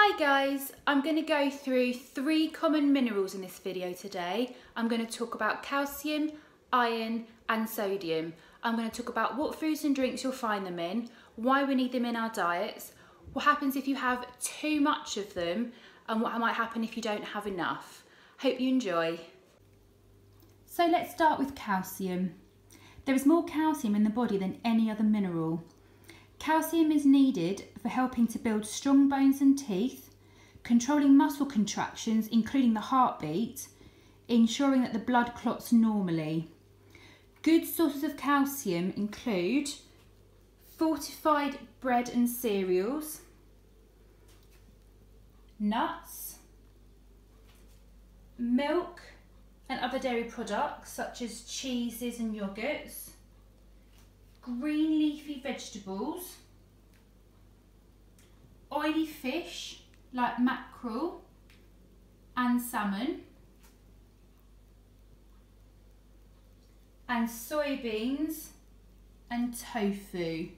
Hi guys, I'm going to go through 3 common minerals in this video today. I'm going to talk about calcium, iron and sodium. I'm going to talk about what foods and drinks you'll find them in, why we need them in our diets, what happens if you have too much of them and what might happen if you don't have enough. Hope you enjoy. So let's start with calcium. There is more calcium in the body than any other mineral. Calcium is needed for helping to build strong bones and teeth, controlling muscle contractions including the heartbeat, ensuring that the blood clots normally. Good sources of calcium include fortified bread and cereals, nuts, milk and other dairy products such as cheeses and yogurts, green leafy vegetables, oily fish like mackerel and salmon, and soybeans and tofu.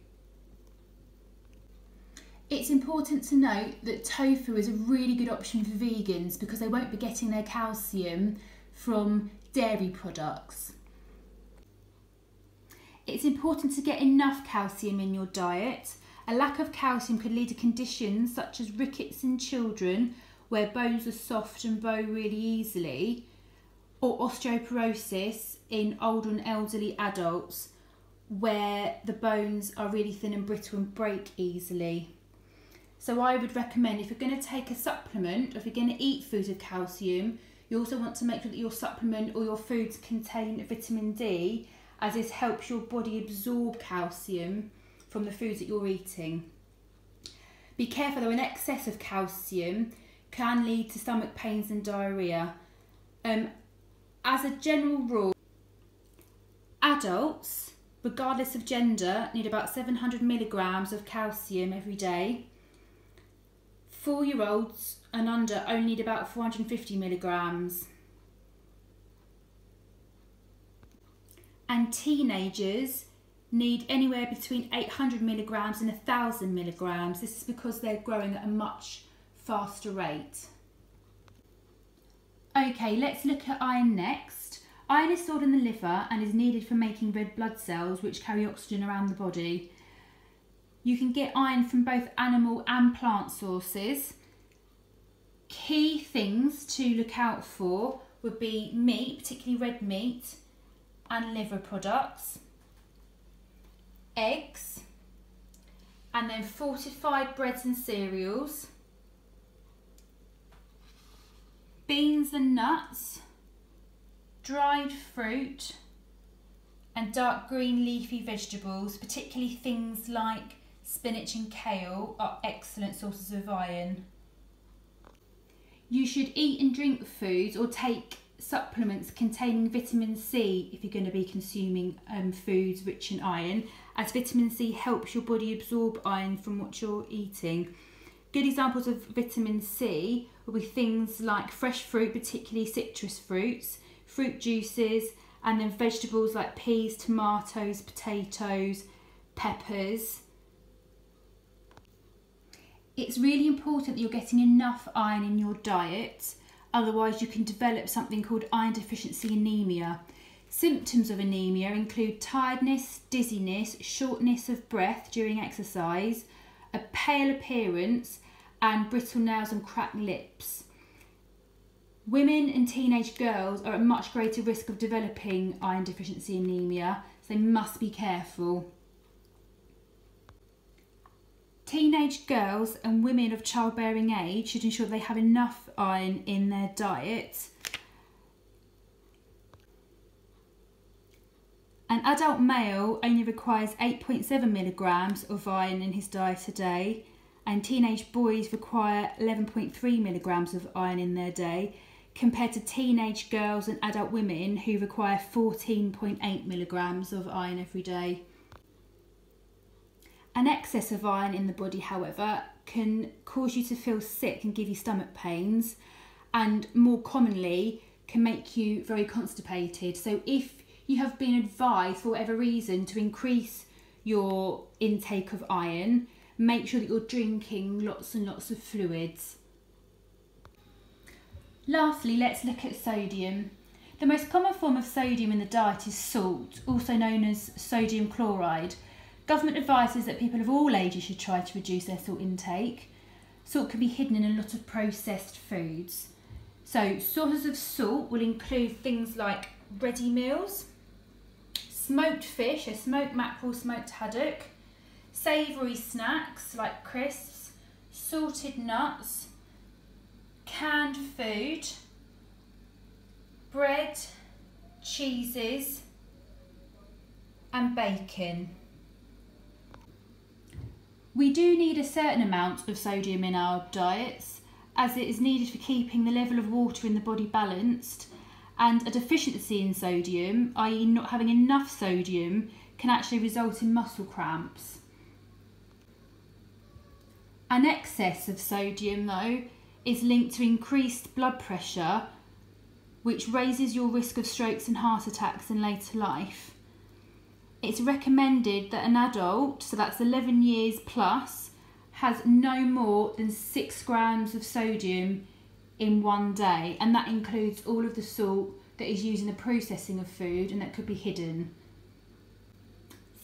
It's important to note that tofu is a really good option for vegans because they won't be getting their calcium from dairy products. It's important to get enough calcium in your diet. A lack of calcium could lead to conditions such as rickets in children, where bones are soft and bow really easily, or osteoporosis in older and elderly adults, where the bones are really thin and brittle and break easily. So I would recommend, if you're going to take a supplement, or if you're going to eat foods with calcium, you also want to make sure that your supplement or your foods contain vitamin D, as this helps your body absorb calcium from the foods that you're eating. Be careful though, an excess of calcium can lead to stomach pains and diarrhoea. As a general rule, adults, regardless of gender, need about 700 milligrams of calcium every day. 4-year-olds and under only need about 450 milligrams. And teenagers need anywhere between 800 milligrams and 1000 milligrams. This is because they're growing at a much faster rate. Okay, let's look at iron next. Iron is stored in the liver and is needed for making red blood cells which carry oxygen around the body. You can get iron from both animal and plant sources. Key things to look out for would be meat, particularly red meat, and liver products, eggs, and then fortified breads and cereals, beans and nuts, dried fruit, and dark green leafy vegetables, particularly things like spinach and kale, are excellent sources of iron. You should eat and drink foods or take supplements containing vitamin C if you're going to be consuming foods rich in iron, as vitamin C helps your body absorb iron from what you're eating. Good examples of vitamin C will be things like fresh fruit, particularly citrus fruits, fruit juices, and then vegetables like peas, tomatoes, potatoes, peppers. It's really important that you're getting enough iron in your diet, otherwise you can develop something called iron deficiency anemia. Symptoms of anemia include tiredness, dizziness, shortness of breath during exercise, a pale appearance, and brittle nails and cracked lips. Women and teenage girls are at much greater risk of developing iron deficiency anemia, so they must be careful. Teenage girls and women of childbearing age should ensure they have enough iron in their diet. An adult male only requires 8.7 milligrams of iron in his diet a day, and teenage boys require 11.3 milligrams of iron in their day, compared to teenage girls and adult women who require 14.8 milligrams of iron every day. An excess of iron in the body, however, can cause you to feel sick and give you stomach pains, and more commonly can make you very constipated. So if you have been advised for whatever reason to increase your intake of iron, Make sure that you're drinking lots and lots of fluids. Lastly, let's look at sodium. The most common form of sodium in the diet is salt, also known as sodium chloride. Government advises that people of all ages should try to reduce their salt intake. Salt can be hidden in a lot of processed foods. So sources of salt will include things like ready meals, smoked fish, a smoked mackerel, smoked haddock, savoury snacks like crisps, salted nuts, canned food, bread, cheeses and bacon. We do need a certain amount of sodium in our diets, as it is needed for keeping the level of water in the body balanced, and a deficiency in sodium, i.e. not having enough sodium, can actually result in muscle cramps. An excess of sodium though is linked to increased blood pressure, which raises your risk of strokes and heart attacks in later life. It's recommended that an adult, so that's 11 years plus, has no more than 6 grams of sodium in one day, and that includes all of the salt that is used in the processing of food and that could be hidden.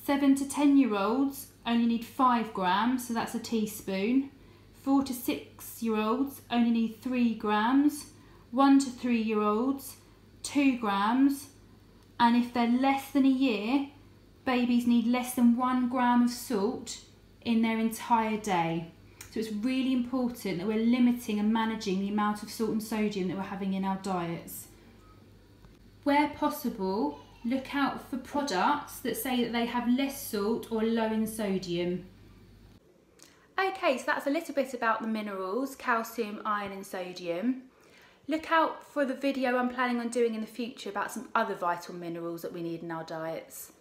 7 to 10-year-olds only need 5 grams, so that's a teaspoon. 4 to 6-year-olds only need 3 grams. 1 to 3-year-olds, 2 grams. And if they're less than a year, babies need less than 1 gram of salt in their entire day. So it's really important that we're limiting and managing the amount of salt and sodium that we're having in our diets. Where possible, look out for products that say that they have less salt or low in sodium. Okay, so that's a little bit about the minerals, calcium, iron and sodium. Look out for the video I'm planning on doing in the future about some other vital minerals that we need in our diets.